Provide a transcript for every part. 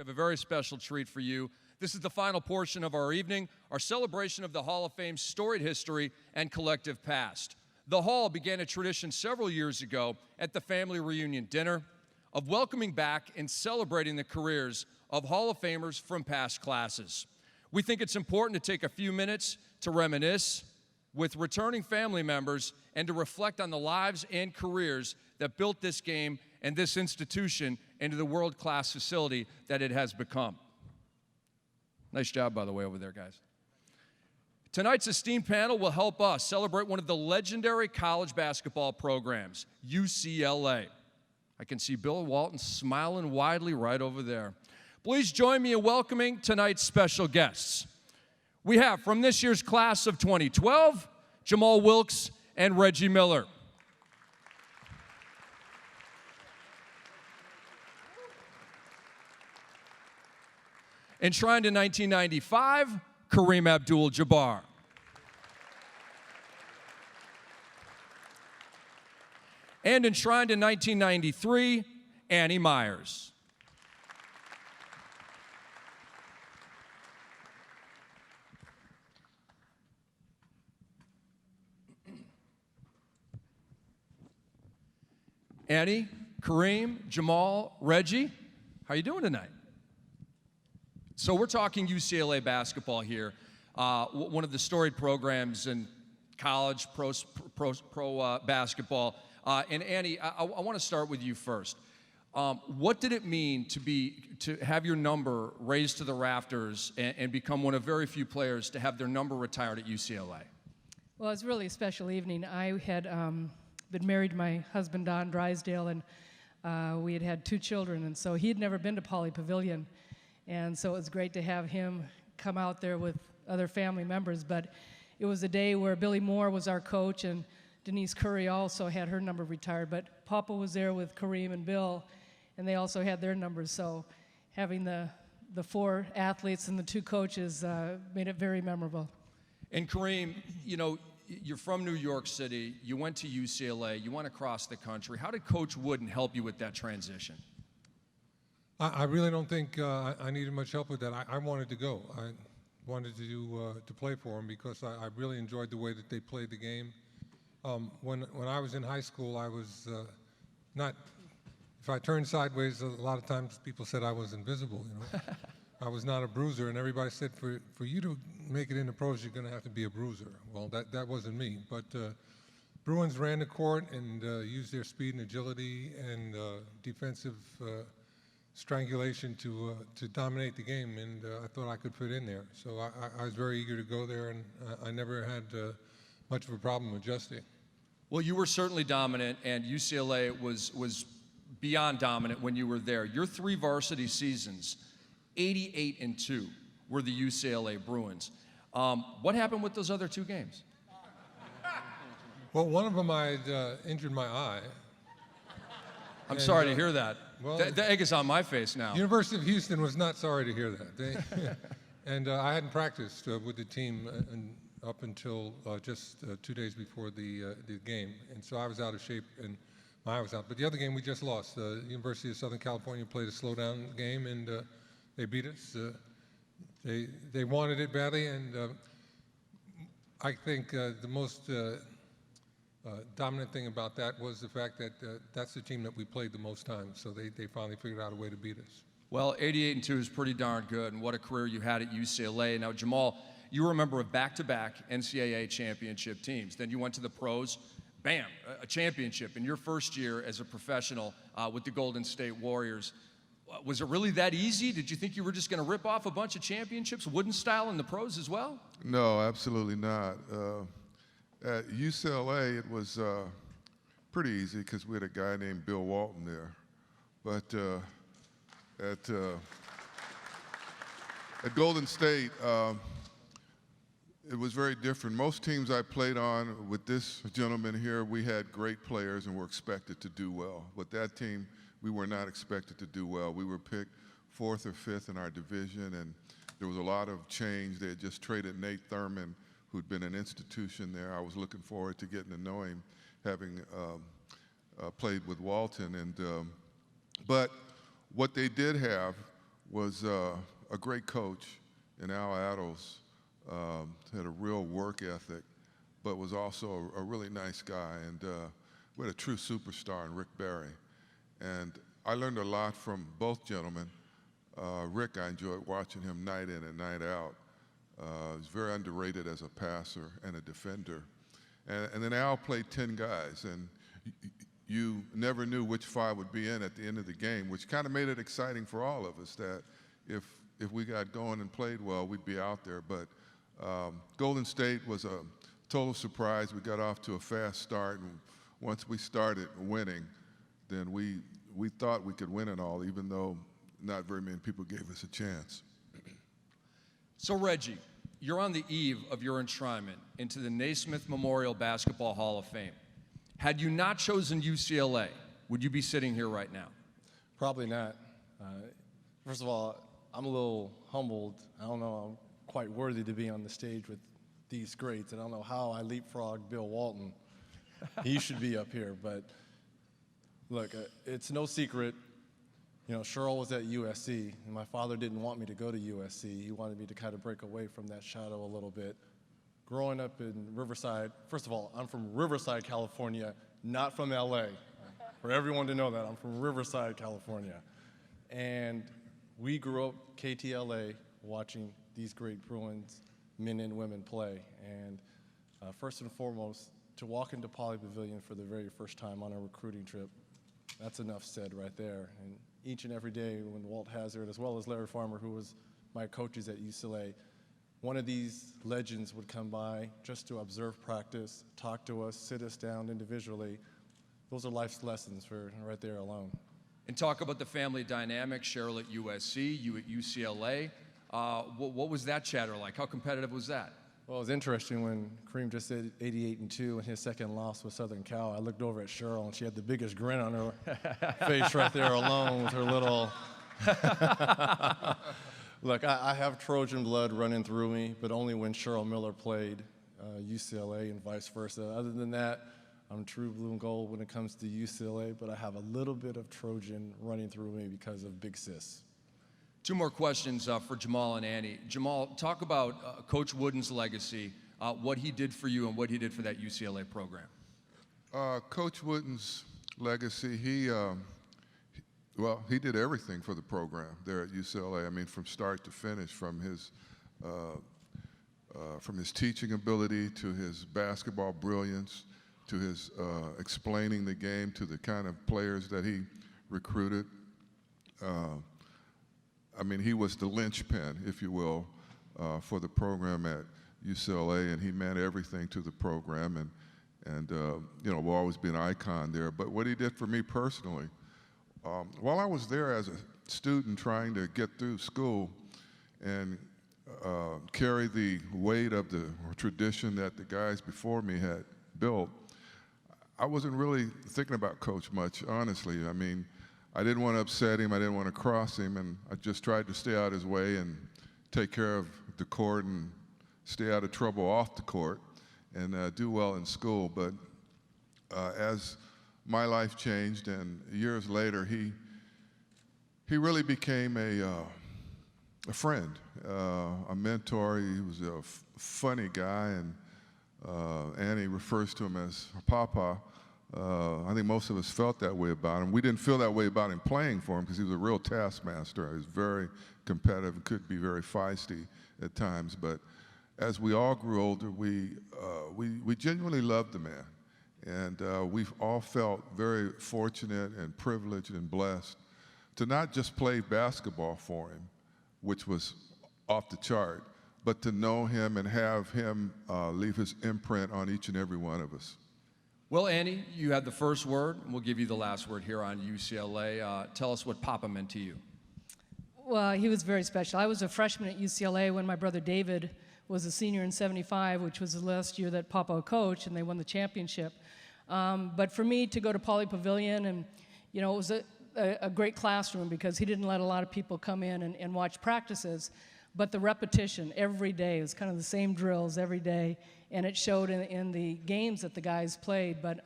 have a very special treat for you. This is the final portion of our evening, our celebration of the Hall of Fame's storied history and collective past. The Hall began a tradition several years ago at the family reunion dinner of welcoming back and celebrating the careers of Hall of Famers from past classes. We think it's important to take a few minutes to reminisce with returning family members and to reflect on the lives and careers that built this game and this institution into the world-class facility that it has become. Nice job, by the way, over there, guys. Tonight's esteemed panel will help us celebrate one of the legendary college basketball programs, UCLA. I can see Bill Walton smiling widely right over there. Please join me in welcoming tonight's special guests. We have, from this year's class of 2012, Jamal Wilkes and Reggie Miller. Enshrined in 1995, Kareem Abdul-Jabbar. And enshrined in 1993, Meyers. Annie, Kareem, Jamal, Reggie, how you doing tonight? So we're talking UCLA basketball here, one of the storied programs in college pro basketball. And Annie, I want to start with you first. What did it mean to have your number raised to the rafters and become one of very few players to have their number retired at UCLA? Well, it's really a special evening. I had been married to my husband, Don Drysdale, and we had had 2 children, and so he had never been to Pauley Pavilion, and so it was great to have him come out there with other family members. But it was a day where Billy Moore was our coach, and Denise Curry also had her number retired, but Papa was there with Kareem and Bill, and they also had their numbers, so having the 4 athletes and the 2 coaches made it very memorable. And Kareem, you know, you're from New York City, you went to UCLA, you went across the country. How did Coach Wooden help you with that transition? I really don't think I needed much help with that. I wanted to go. I wanted to play for him because I really enjoyed the way that they played the game. When I was in high school, I was not, if I turned sideways, a lot of times people said I was invisible, you know. I was not a bruiser, and everybody said for you to make it in the pros, you're going to have to be a bruiser. Well, that wasn't me, but Bruins ran the court and used their speed and agility and defensive strangulation to dominate the game, and I thought I could fit in there. So I was very eager to go there, and I never had much of a problem adjusting. Well, you were certainly dominant, and UCLA was beyond dominant when you were there. Your 3 varsity seasons, 88-2, were the UCLA Bruins. What happened with those other 2 games? Well, one of them I had injured my eye. I'm sorry to hear that. Well, the egg is on my face now. University of Houston was not sorry to hear that. And I hadn't practiced with the team up until just 2 days before the game, and so I was out of shape and my eye was out. But the other game we just lost. University of Southern California played a slowdown game, and they beat us. They wanted it badly, and I think the most dominant thing about that was the fact that that's the team that we played the most times, so they finally figured out a way to beat us. Well, 88-2 is pretty darn good, and what a career you had at UCLA. Now, Jamal, you were a member of back-to-back NCAA championship teams. Then you went to the pros, bam, a championship in your first year as a professional with the Golden State Warriors. Was it really that easy? Did you think you were just going to rip off a bunch of championships, Wooden style, in the pros as well? No, absolutely not. At UCLA, it was pretty easy because we had a guy named Bill Walton there. But at Golden State, it was very different. Most teams I played on with this gentleman here, we had great players and were expected to do well. With that team, we were not expected to do well. We were picked 4th or 5th in our division, and there was a lot of change. They had just traded Nate Thurman, who'd been an institution there. I was looking forward to getting to know him, having played with Walton. But what they did have was a great coach, and Al Addles had a real work ethic, but was also a really nice guy. And we had a true superstar in Rick Barry. And I learned a lot from both gentlemen. Rick, I enjoyed watching him night in and night out. He's very underrated as a passer and a defender. And then Al played 10 guys, and you never knew which 5 would be in at the end of the game, which kind of made it exciting for all of us that if we got going and played well, we'd be out there. But Golden State was a total surprise. We got off to a fast start, and once we started winning, then we thought we could win it all, even though not very many people gave us a chance. So Reggie, you're on the eve of your enshrinement into the Naismith Memorial Basketball Hall of Fame. Had you not chosen UCLA, would you be sitting here right now? Probably not. First of all, I'm a little humbled. I don't know, I'm quite worthy to be on the stage with these greats, and I don't know how I leapfrogged Bill Walton. He should be up here, but look, it's no secret. You know, Cheryl was at USC, and my father didn't want me to go to USC. He wanted me to kind of break away from that shadow a little bit. Growing up in Riverside, first of all, I'm from Riverside, California, not from LA. For everyone to know that, I'm from Riverside, California. And we grew up KTLA watching these great Bruins men and women play. And first and foremost, to walk into Poly Pavilion for the very first time on a recruiting trip, that's enough said right there. And each and every day when Walt Hazard, as well as Larry Farmer, who was my coaches at UCLA, one of these legends would come by just to observe practice, talk to us, sit us down individually. Those are life's lessons for right there alone. And talk about the family dynamic, Cheryl at USC, you at UCLA. What was that chatter like? How competitive was that? Well, it was interesting when Kareem just said 88-2 and his second loss was Southern Cal. I looked over at Cheryl, and she had the biggest grin on her face right there alone with her little... Look, I have Trojan blood running through me, but only when Cheryl Miller played UCLA and vice versa. Other than that, I'm true blue and gold when it comes to UCLA, but I have a little bit of Trojan running through me because of Big Sis. 2 more questions for Jamal and Annie. Jamal, talk about Coach Wooden's legacy, what he did for you and what he did for that UCLA program. Coach Wooden's legacy, he did everything for the program there at UCLA. I mean, from start to finish, from his teaching ability to his basketball brilliance, to his explaining the game, to the kind of players that he recruited. I mean, he was the linchpin, if you will, for the program at UCLA, and he meant everything to the program, and you know, will always be an icon there. But what he did for me personally, while I was there as a student trying to get through school and carry the weight of the tradition that the guys before me had built, I wasn't really thinking about Coach much, honestly. I mean, I didn't want to upset him, I didn't want to cross him, and I just tried to stay out his way and take care of the court and stay out of trouble off the court and do well in school. But as my life changed, and years later, he really became a friend, a mentor. He was a funny guy, and Annie refers to him as Papa. I think most of us felt that way about him. We didn't feel that way about him playing for him because he was a real taskmaster. He was very competitive and could be very feisty at times. But as we all grew older, we genuinely loved the man. And we've all felt very fortunate and privileged and blessed to not just play basketball for him, which was off the chart, but to know him and have him leave his imprint on each and every one of us. Well, Annie, you had the first word, and we'll give you the last word here on UCLA. Tell us what Papa meant to you. Well, he was very special. I was a freshman at UCLA when my brother David was a senior in '75, which was the last year that Papa coached, and they won the championship. But for me to go to Poly Pavilion, and you know, it was a great classroom because he didn't let a lot of people come in and watch practices. But the repetition every day, it was kind of the same drills every day, and it showed in the games that the guys played. But,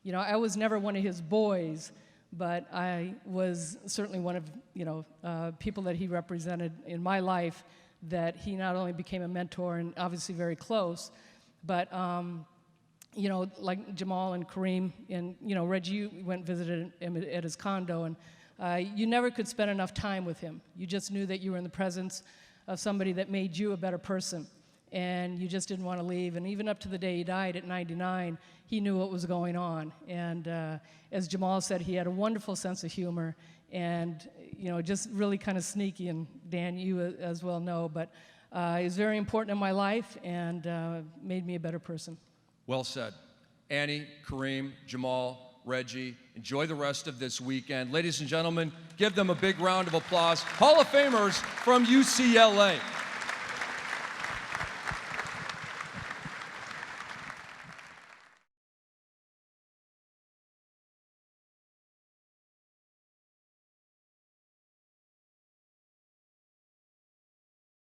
you know, I was never one of his boys, but I was certainly one of, people that he represented in my life, that he not only became a mentor and obviously very close, but, like Jamal and Kareem and, Reggie, you went and visited him at his condo, and you never could spend enough time with him. You just knew that you were in the presence of somebody that made you a better person, and you just didn't want to leave. And even up to the day he died at 99, he knew what was going on. And as Jamal said, he had a wonderful sense of humor, and just really kind of sneaky. And Dan, you as well know, but he was very important in my life and made me a better person. Well said. Annie, Kareem, Jamal, Reggie, enjoy the rest of this weekend. Ladies and gentlemen, give them a big round of applause. Hall of Famers from UCLA.